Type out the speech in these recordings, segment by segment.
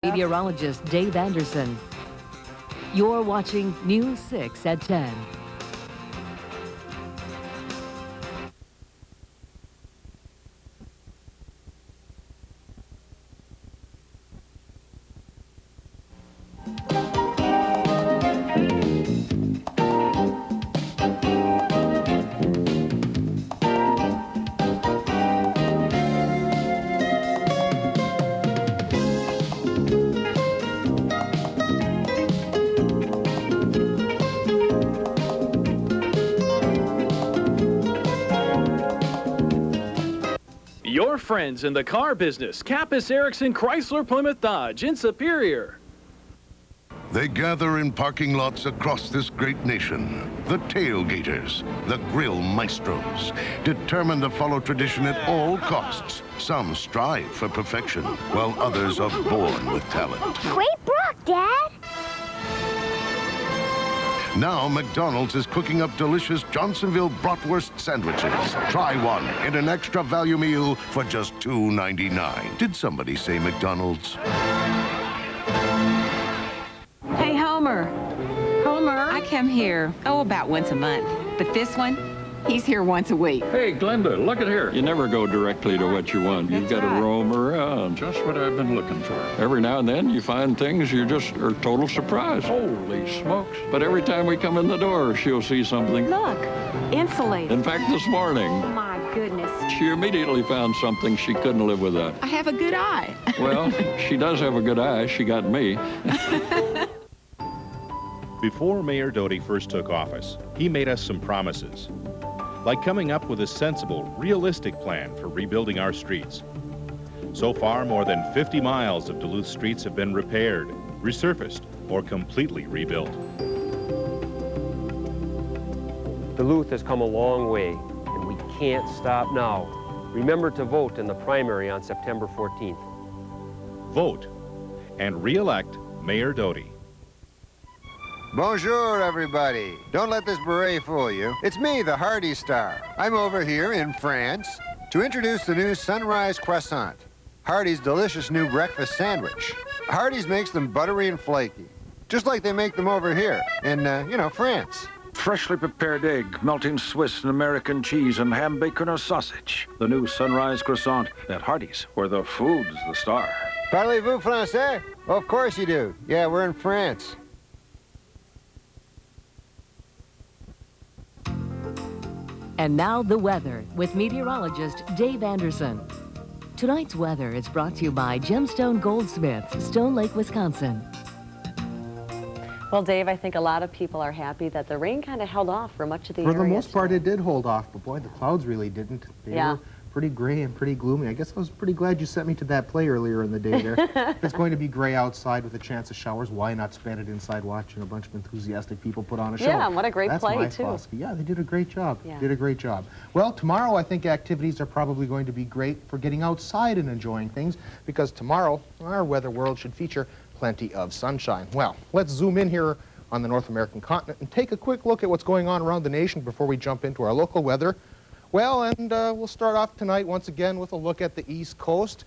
Meteorologist Dave Anderson. You're watching News 6 at 10. Your friends in the car business, Kappas Erickson Chrysler Plymouth Dodge in Superior. They gather in parking lots across this great nation. The tailgaters, the grill maestros, determined to follow tradition at all costs. Some strive for perfection, while others are born with talent. Great Brock, Dad! Now McDonald's is cooking up delicious Johnsonville bratwurst sandwiches. Try one in an extra value meal for just $2.99. Did somebody say McDonald's? Hey, Homer. Homer. I come here, about once a month. But this one, he's here once a week. Hey, Glenda, look at here. You never go directly to what you want. You've got to roam around. Just what I've been looking for. Every now and then you find things you just are total surprise. Holy smokes. But every time we come in the door, she'll see something. Look, insulated. In fact, this morning, Oh, my goodness. she immediately found something she couldn't live without. I have a good eye. Well, she does have a good eye. She got me. Before Mayor Doty first took office, he made us some promises, like coming up with a sensible, realistic plan for rebuilding our streets. So far, more than 50 miles of Duluth streets have been repaired, resurfaced, or completely rebuilt. Duluth has come a long way, and we can't stop now. Remember to vote in the primary on September 14th. Vote and re-elect Mayor Doty. Bonjour, everybody. Don't let this beret fool you. It's me, the Hardy Star. I'm over here in France to introduce the new Sunrise Croissant, Hardy's delicious new breakfast sandwich. Hardy's makes them buttery and flaky, just like they make them over here in, France. Freshly prepared egg, melting Swiss and American cheese, and ham, bacon, or sausage. The new Sunrise Croissant at Hardee's, where the food's the star. Parlez-vous français? Of course you do. Yeah, we're in France. And now the weather with meteorologist Dave Anderson. Tonight's weather is brought to you by Gemstone Goldsmiths, Stone Lake, Wisconsin. Well, Dave, I think a lot of people are happy that the rain kind of held off for much of the area. For the most part, it did hold off, but boy, the clouds really didn't. They were pretty gray and pretty gloomy. I guess I was pretty glad you sent me to that play earlier in the day there. If it's going to be gray outside with a chance of showers, why not spend it inside watching a bunch of enthusiastic people put on a show? Yeah, and what a great play, too. That's my philosophy. Yeah, they did a great job. Did a great job. Well, tomorrow I think activities are probably going to be great for getting outside and enjoying things, because tomorrow our weather world should feature plenty of sunshine. Well, let's zoom in here on the North American continent and take a quick look at what's going on around the nation before we jump into our local weather. Well, and we'll start off tonight once again with a look at the East Coast.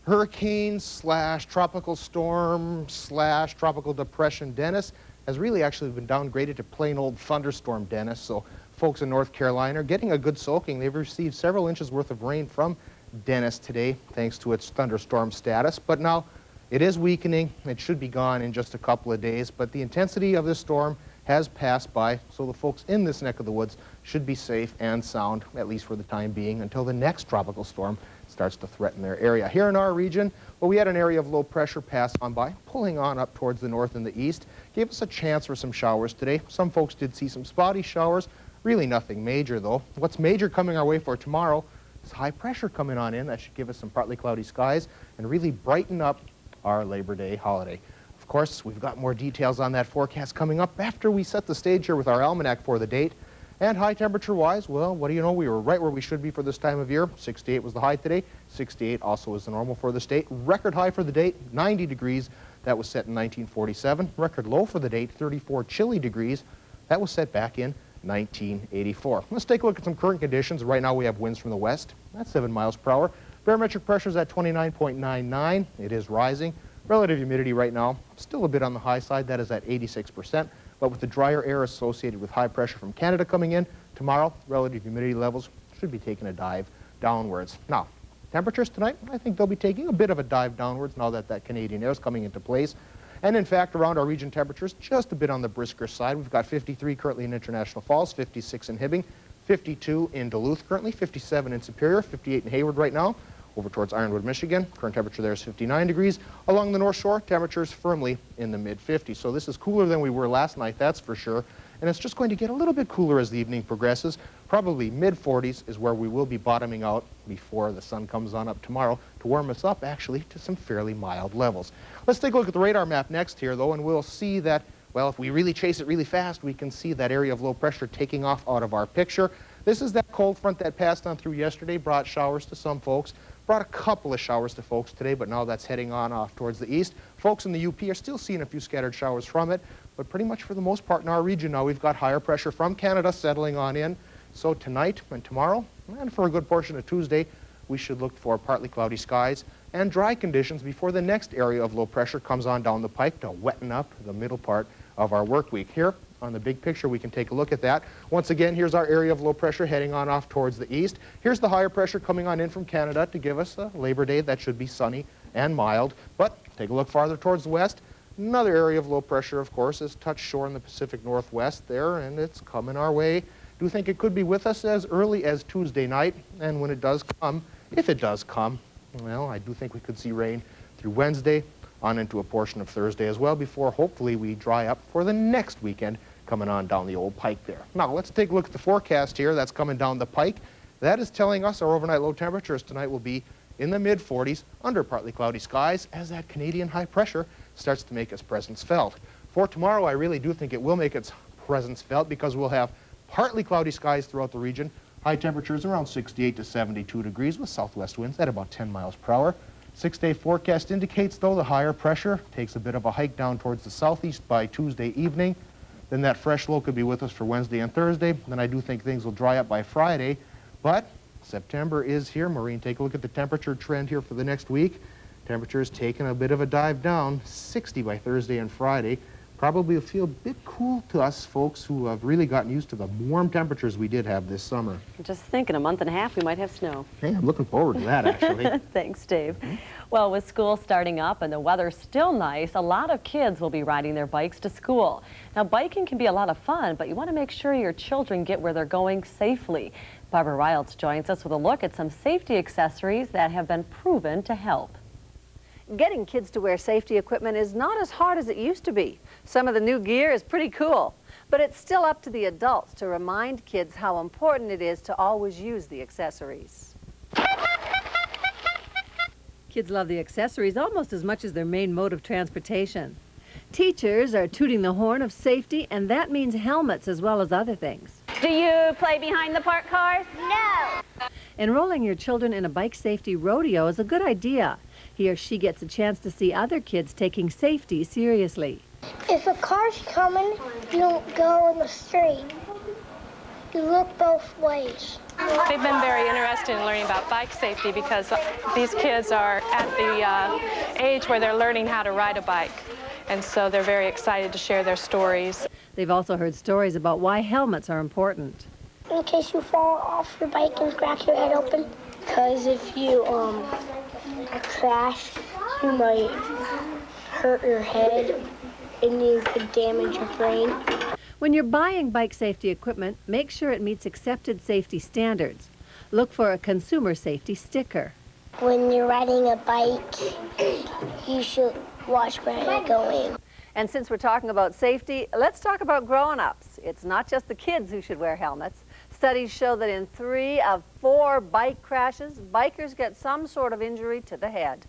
Hurricane / tropical storm / tropical depression Dennis has really actually been downgraded to plain old thunderstorm Dennis. So folks in North Carolina are getting a good soaking. They've received several inches worth of rain from Dennis today thanks to its thunderstorm status. But now it is weakening. It should be gone in just a couple of days. But the intensity of this storm has passed by, so the folks in this neck of the woods should be safe and sound, at least for the time being, until the next tropical storm starts to threaten their area. Here in our region, well, we had an area of low pressure pass on by, pulling on up towards the north and the east. Gave us a chance for some showers today. Some folks did see some spotty showers. Really nothing major, though. What's major coming our way for tomorrow is high pressure coming on in. That should give us some partly cloudy skies and really brighten up our Labor Day holiday. Of course, we've got more details on that forecast coming up after we set the stage here with our almanac for the date. And high temperature-wise, well, what do you know? We were right where we should be for this time of year. 68 was the high today. 68 also is the normal for the state. Record high for the date, 90 degrees. That was set in 1947. Record low for the date, 34 chilly degrees. That was set back in 1984. Let's take a look at some current conditions. Right now we have winds from the west. That's 7 miles per hour. Barometric pressure is at 29.99. It is rising. Relative humidity right now, still a bit on the high side. That is at 86%. But with the drier air associated with high pressure from Canada coming in, tomorrow, relative humidity levels should be taking a dive downwards. Now, temperatures tonight, I think they'll be taking a bit of a dive downwards now that that Canadian air is coming into place. And in fact, around our region, temperatures just a bit on the brisker side. We've got 53 currently in International Falls, 56 in Hibbing, 52 in Duluth currently, 57 in Superior, 58 in Hayward right now. Over towards Ironwood, Michigan, current temperature there is 59 degrees. Along the North Shore, temperatures firmly in the mid-50s. So this is cooler than we were last night, that's for sure. And it's just going to get a little bit cooler as the evening progresses. Probably mid-40s is where we will be bottoming out before the sun comes on up tomorrow to warm us up, actually, to some fairly mild levels. Let's take a look at the radar map next here, though, and we'll see that, well, if we really chase it really fast, we can see that area of low pressure taking off out of our picture. This is that cold front that passed on through yesterday, brought showers to some folks. Brought a couple of showers to folks today, but now that's heading on off towards the east. Folks in the UP are still seeing a few scattered showers from it, but pretty much for the most part in our region now, we've got higher pressure from Canada settling on in. So tonight and tomorrow, and for a good portion of Tuesday, we should look for partly cloudy skies and dry conditions before the next area of low pressure comes on down the pike to wetten up the middle part of our work week. Here on the big picture, we can take a look at that. Once again, here's our area of low pressure heading on off towards the east. Here's the higher pressure coming on in from Canada to give us a Labor Day that should be sunny and mild. But take a look farther towards the west. Another area of low pressure, of course, has touched shore in the Pacific Northwest there, and it's coming our way. Do think it could be with us as early as Tuesday night, and when it does come, if it does come, well, I do think we could see rain through Wednesday on into a portion of Thursday as well before hopefully we dry up for the next weekend coming on down the old pike there. Now, let's take a look at the forecast here that's coming down the pike. That is telling us our overnight low temperatures tonight will be in the mid-40s under partly cloudy skies as that Canadian high pressure starts to make its presence felt. For tomorrow, I really do think it will make its presence felt because we'll have partly cloudy skies throughout the region. High temperatures around 68 to 72 degrees with southwest winds at about 10 miles per hour. 6-day forecast indicates, though, the higher pressure takes a bit of a hike down towards the southeast by Tuesday evening. Then that fresh low could be with us for Wednesday and Thursday. Then I do think things will dry up by Friday. But September is here. Maureen, take a look at the temperature trend here for the next week. Temperatures taking a bit of a dive down, 60 by Thursday and Friday. Probably will feel a bit cool to us folks who have really gotten used to the warm temperatures we did have this summer. Just think, in a month and a half, we might have snow. Hey, I'm looking forward to that, actually. Thanks, Dave. Well, with school starting up and the weather still nice, a lot of kids will be riding their bikes to school. Now, biking can be a lot of fun, but you want to make sure your children get where they're going safely. Barbara Riles joins us with a look at some safety accessories that have been proven to help. Getting kids to wear safety equipment is not as hard as it used to be. Some of the new gear is pretty cool, but it's still up to the adults to remind kids how important it is to always use the accessories. Kids love the accessories almost as much as their main mode of transportation. Teachers are tooting the horn of safety, and that means helmets as well as other things. Do you play behind the parked cars? No. Enrolling your children in a bike safety rodeo is a good idea. He or she gets a chance to see other kids taking safety seriously. If a car's coming, you don't go in the street. You look both ways. They've been very interested in learning about bike safety because these kids are at the age where they're learning how to ride a bike. And so they're very excited to share their stories. They've also heard stories about why helmets are important. In case you fall off your bike and crack your head open. Because if you crash, you might hurt your head and you could damage your brain. When you're buying bike safety equipment, make sure it meets accepted safety standards. Look for a consumer safety sticker. When you're riding a bike, you should watch where you're going. And since we're talking about safety, let's talk about grown-ups. It's not just the kids who should wear helmets. Studies show that in 3 of 4 bike crashes, bikers get some sort of injury to the head.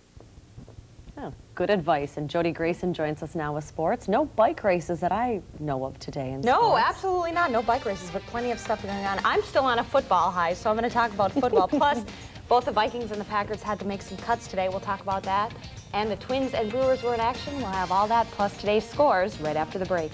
Oh, good advice. And Jody Grayson joins us now with sports. No bike races that I know of today in sports. No, absolutely not. No bike races, but plenty of stuff going on. I'm still on a football high, so I'm going to talk about football. Plus, both the Vikings and the Packers had to make some cuts today. We'll talk about that. And the Twins and Brewers were in action. We'll have all that plus today's scores right after the break.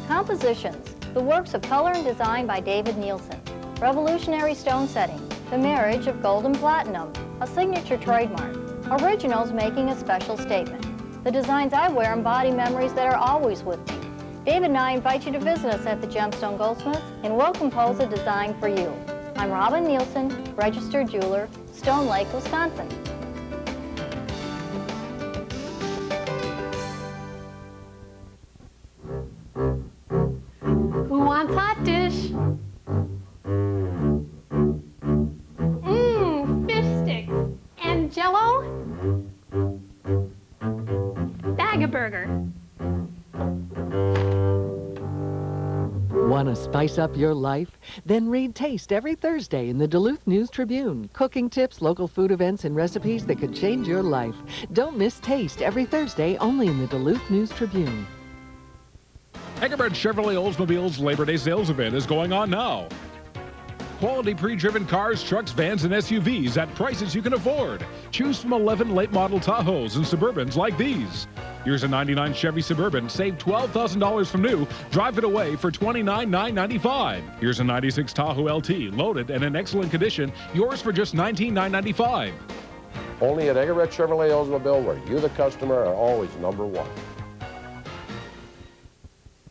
Compositions, the works of color and design by David Nielsen. Revolutionary stone setting, the marriage of gold and platinum, a signature trademark. Originals making a special statement. The designs I wear embody memories that are always with me. David and I invite you to visit us at the Gemstone Goldsmiths, and we'll compose a design for you. I'm Robin Nielsen, registered jeweler, Stone Lake, Wisconsin. Who wants hot dish? Fish sticks. And Jell-O? Bag-a-burger. Want to spice up your life? Then read Taste every Thursday in the Duluth News Tribune. Cooking tips, local food events, and recipes that could change your life. Don't miss Taste every Thursday only in the Duluth News Tribune. Egerbert Chevrolet Oldsmobile's Labor Day sales event is going on now. Quality pre-driven cars, trucks, vans, and SUVs at prices you can afford. Choose from 11 late model Tahoes and Suburbans like these. Here's a '99 Chevy Suburban. Save $12,000 from new. Drive it away for $29,995. Here's a '96 Tahoe LT, loaded and in excellent condition. Yours for just $19,995. Only at Egerbert Chevrolet Oldsmobile, where you, the customer, are always number one.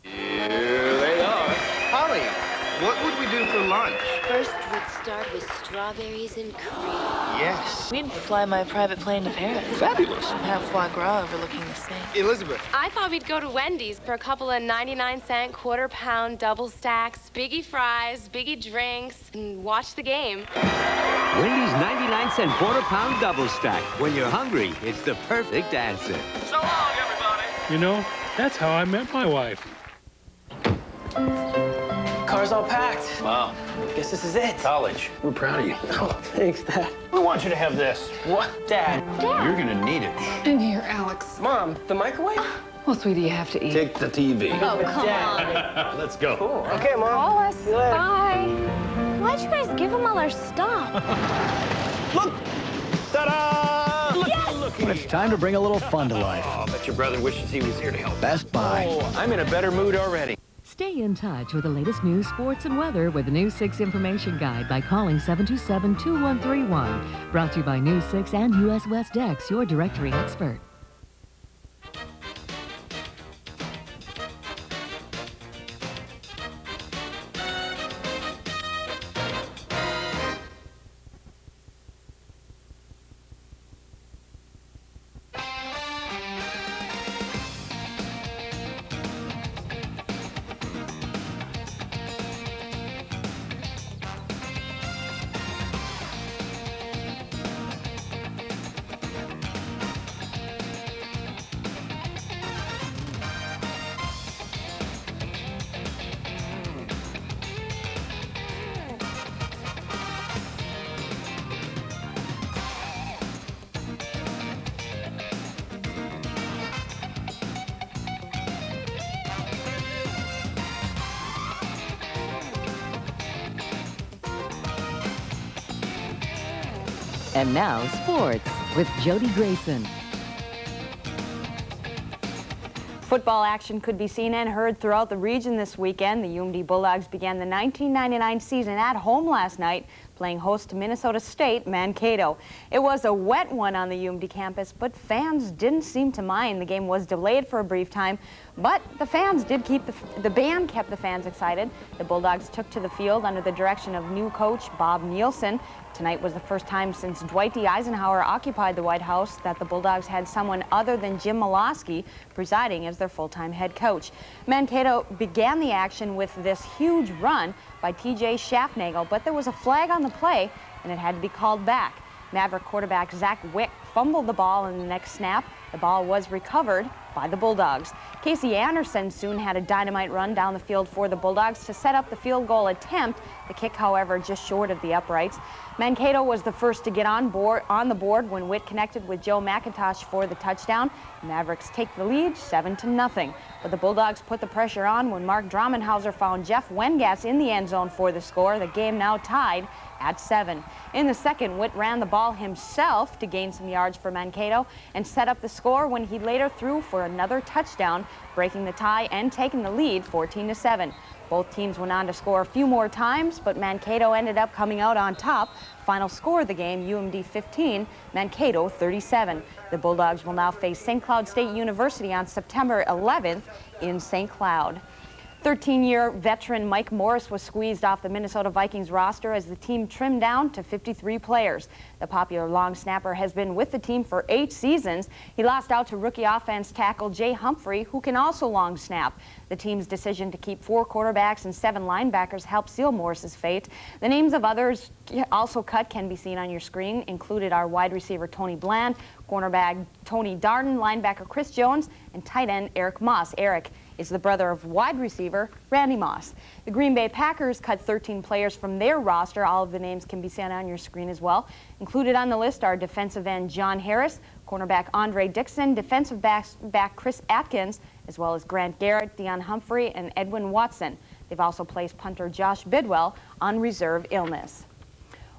Here they are. Holly, what would we do for lunch? First, we'd start with strawberries and cream. Yes. We'd fly my private plane to Paris. Fabulous. And have foie gras overlooking the Seine. Elizabeth. I thought we'd go to Wendy's for a couple of 99-cent, quarter-pound double stacks, biggie fries, biggie drinks, and watch the game. Wendy's 99-cent quarter-pound double stack. When you're hungry, it's the perfect answer. So long, everybody. You know, that's how I met my wife. Car's all packed. Wow. Guess this is it. College. We're proud of you. Oh, thanks, Dad. We want you to have this. What? Dad. You're gonna need it. In here, Alex. Mom, the microwave? Well, sweetie, you have to eat. Take the TV. Oh, come on. Let's go. Cool. Okay, Mom. Call us. See you later. Bye. Why'd you guys give them all our stuff? Look! Ta-da! Yes! Look It's time to bring a little fun to life. Oh, I bet your brother wishes he was here to help. Best Buy. Oh, I'm in a better mood already. Stay in touch with the latest news, sports, and weather with the News 6 Information Guide by calling 727-2131. Brought to you by News 6 and U.S. West X, your directory expert. And now, sports with Jody Grayson. Football action could be seen and heard throughout the region this weekend. The UMD Bulldogs began the 1999 season at home last night, playing host to Minnesota State, Mankato. It was a wet one on the UMD campus, but fans didn't seem to mind. The game was delayed for a brief time, but the fans did keep the band kept the fans excited. The Bulldogs took to the field under the direction of new coach Bob Nielsen. Tonight was the first time since Dwight D. Eisenhower occupied the White House that the Bulldogs had someone other than Jim Molosky presiding as their full-time head coach. Mankato began the action with this huge run by T.J. Schaffnagel, but there was a flag on the play, and it had to be called back. Maverick quarterback Zach Wick fumbled the ball in the next snap. The ball was recovered by the Bulldogs. Casey Anderson soon had a dynamite run down the field for the Bulldogs to set up the field goal attempt. The kick, however, just short of the uprights. Mankato was the first to get on the board when Witt connected with Joe McIntosh for the touchdown. Mavericks take the lead 7-0. But the Bulldogs put the pressure on when Mark Dramenhauser found Jeff Wengatz in the end zone for the score. The game now tied at 7. In the second, Witt ran the ball himself to gain some yards yards for Mankato and set up the score when he later threw for another touchdown, breaking the tie and taking the lead 14-7. Both teams went on to score a few more times, but Mankato ended up coming out on top. Final score of the game, UMD 15, Mankato 37. The Bulldogs will now face St. Cloud State University on September 11th in St. Cloud. 13-year veteran Mike Morris was squeezed off the Minnesota Vikings roster as the team trimmed down to 53 players. The popular long snapper has been with the team for 8 seasons. He lost out to rookie offense tackle Jay Humphrey, who can also long snap. The team's decision to keep 4 quarterbacks and 7 linebackers helped seal Morris's fate. The names of others also cut can be seen on your screen, included our wide receiver Tony Bland, cornerback Tony Darden, linebacker Chris Jones, and tight end Eric Moss. Eric is the brother of wide receiver Randy Moss. The Green Bay Packers cut 13 players from their roster. All of the names can be seen on your screen as well. Included on the list are defensive end John Harris, cornerback Andre Dixon, defensive back Chris Atkins, as well as Grant Garrett, Deion Humphrey, and Edwin Watson. They've also placed punter Josh Bidwell on reserve illness.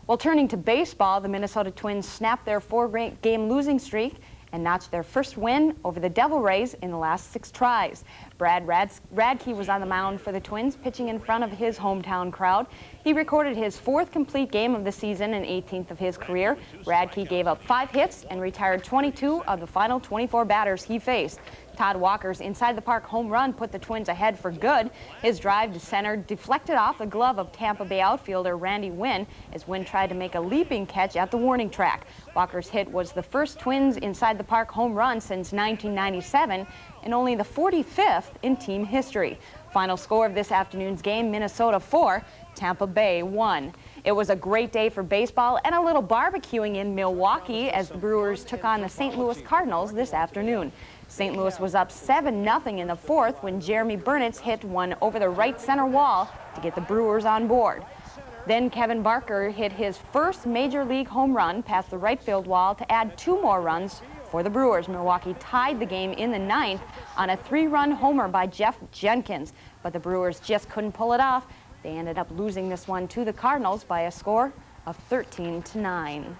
Well, turning to baseball, the Minnesota Twins snapped their 4-game losing streak and notched their first win over the Devil Rays in the last 6 tries. Brad Radke was on the mound for the Twins, pitching in front of his hometown crowd. He recorded his 4th complete game of the season and 18th of his career. Radke gave up 5 hits and retired 22 of the final 24 batters he faced. Todd Walker's inside-the-park home run put the Twins ahead for good. His drive to center deflected off the glove of Tampa Bay outfielder Randy Winn as Winn tried to make a leaping catch at the warning track. Walker's hit was the first Twins inside-the-park home run since 1997 and only the 45th in team history. Final score of this afternoon's game, Minnesota 4, Tampa Bay 1. It was a great day for baseball and a little barbecuing in Milwaukee as the Brewers took on the St. Louis Cardinals this afternoon. St. Louis was up 7-0 in the 4th when Jeremy Burnitz hit one over the right center wall to get the Brewers on board. Then Kevin Barker hit his first major league home run past the right field wall to add 2 more runs for the Brewers. Milwaukee tied the game in the 9th on a 3-run homer by Jeff Jenkins, but the Brewers just couldn't pull it off. They ended up losing this one to the Cardinals by a score of 13-9.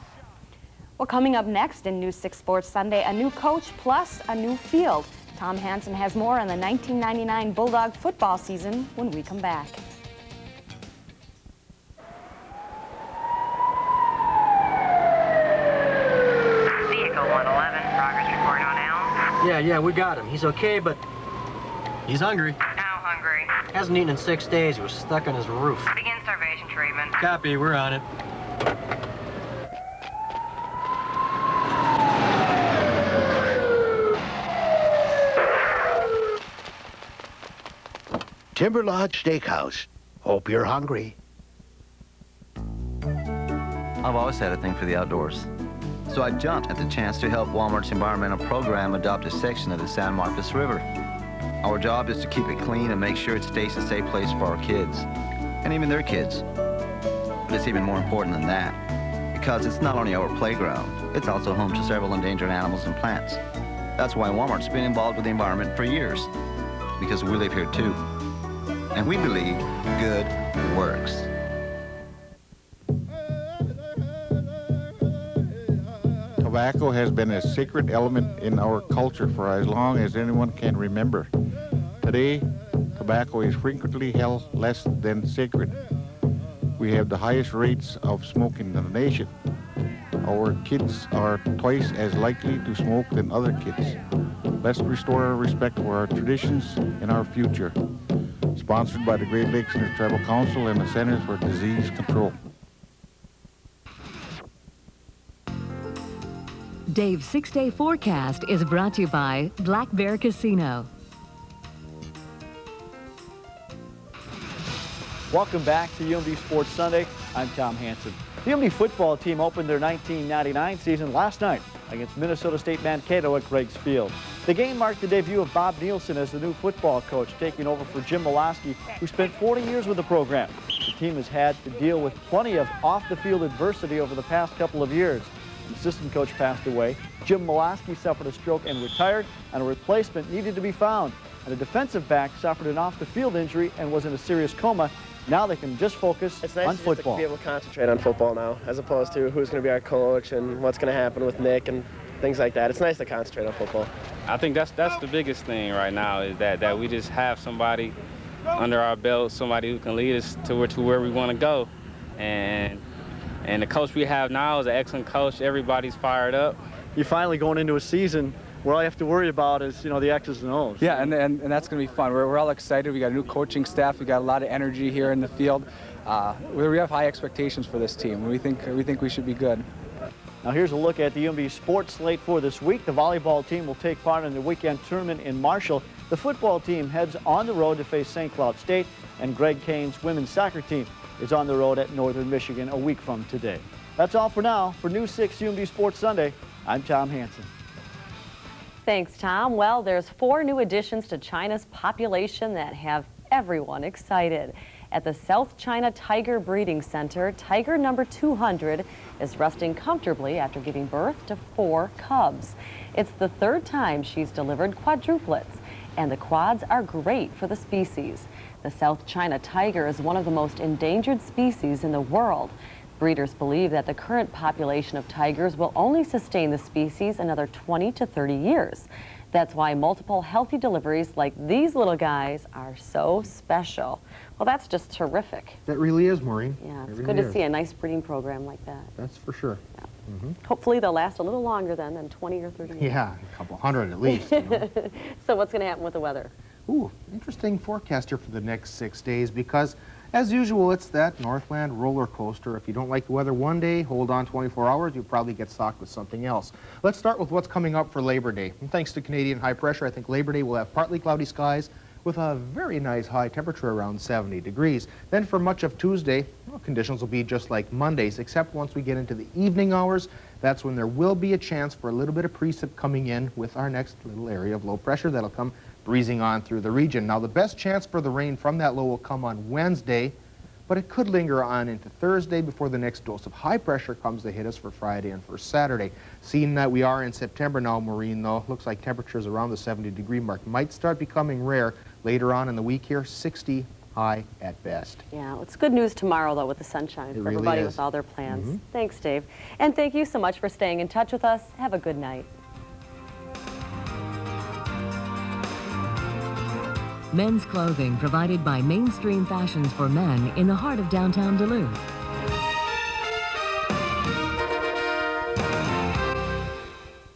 Well, coming up next in News 6 Sports Sunday, a new coach plus a new field. Tom Hansen has more on the 1999 Bulldog football season when we come back. Vehicle 111, progress report on Elm. Yeah, we got him. He's okay, but he's hungry. How hungry? Hasn't eaten in 6 days. He was stuck on his roof. Begin starvation treatment. Copy, we're on it. Timber Lodge Steakhouse. Hope you're hungry. I've always had a thing for the outdoors. So I jumped at the chance to help Walmart's environmental program adopt a section of the San Marcos River. Our job is to keep it clean and make sure it stays a safe place for our kids, and even their kids. But it's even more important than that, because it's not only our playground, it's also home to several endangered animals and plants. That's why Walmart's been involved with the environment for years, because we live here too. And we believe good works. Tobacco has been a sacred element in our culture for as long as anyone can remember. Today, tobacco is frequently held less than sacred. We have the highest rates of smoking in the nation. Our kids are twice as likely to smoke than other kids. Let's restore our respect for our traditions and our future. Sponsored by the Great Lakes Intertribal Council and the Centers for Disease Control. Dave's 6-day forecast is brought to you by Black Bear Casino. Welcome back to UMD Sports Sunday. I'm Tom Hansen. The UMD football team opened their 1999 season last night against Minnesota State Mankato at Greg's Field. The game marked the debut of Bob Nielsen as the new football coach, taking over for Jim Molosky, who spent 40 years with the program. The team has had to deal with plenty of off-the-field adversity over the past couple of years. The assistant coach passed away, Jim Molosky suffered a stroke and retired, and a replacement needed to be found. And a defensive back suffered an off-the-field injury and was in a serious coma. Now they can just focus on football. It's nice to be able to concentrate on football now, as opposed to who's going to be our coach and what's going to happen with Nick and things like that. It's nice to concentrate on football. I think that's the biggest thing right now is that we just have somebody under our belt, somebody who can lead us to where we want to go. And the coach we have now is an excellent coach. Everybody's fired up. You're finally going into a season where all you have to worry about is, the X's and O's. Yeah, and that's going to be fun. We're all excited. We got a new coaching staff. We got a lot of energy here in the field. We have high expectations for this team. We think we should be good. Now here's a look at the UMB sports slate for this week. The volleyball team will take part in the weekend tournament in Marshall. The football team heads on the road to face St. Cloud State, and Greg Kane's women's soccer team is on the road at Northern Michigan a week from today. That's all for now. For News 6 UMB Sports Sunday, I'm Tom Hansen. Thanks, Tom. Well, there's 4 new additions to China's population that have everyone excited. At the South China Tiger Breeding Center, tiger number 200 is resting comfortably after giving birth to 4 cubs. It's the 3rd time she's delivered quadruplets, and the quads are great for the species. The South China tiger is one of the most endangered species in the world. Breeders believe that the current population of tigers will only sustain the species another 20 to 30 years. That's why multiple healthy deliveries like these little guys are so special. Well, that's just terrific. That really is, Maureen. Yeah, it's good to see a nice breeding program like that. That's for sure. Yeah. Hopefully they'll last a little longer than 20 or 30 years. Yeah, a couple hundred at least. So what's going to happen with the weather? Ooh, interesting forecast here for the next 6 days because, as usual, it's that Northland roller coaster. If you don't like the weather one day, hold on 24 hours, you'll probably get socked with something else. Let's start with what's coming up for Labor Day. And thanks to Canadian high pressure, I think Labor Day will have partly cloudy skies with a very nice high temperature around 70 degrees. Then for much of Tuesday, well, conditions will be just like Mondays, except once we get into the evening hours, that's when there will be a chance for a little bit of precip coming in with our next little area of low pressure that'll come breezing on through the region. Now, the best chance for the rain from that low will come on Wednesday, but it could linger on into Thursday before the next dose of high pressure comes to hit us for Friday and for Saturday. Seeing that we are in September now, Maureen, though, looks like temperatures around the 70-degree mark might start becoming rare later on in the week here, 60 high at best. Yeah, it's good news tomorrow, though, with the sunshine for everybody with all their plans. Thanks, Dave. And thank you so much for staying in touch with us. Have a good night. Men's clothing provided by Mainstream Fashions for Men in the heart of downtown Duluth.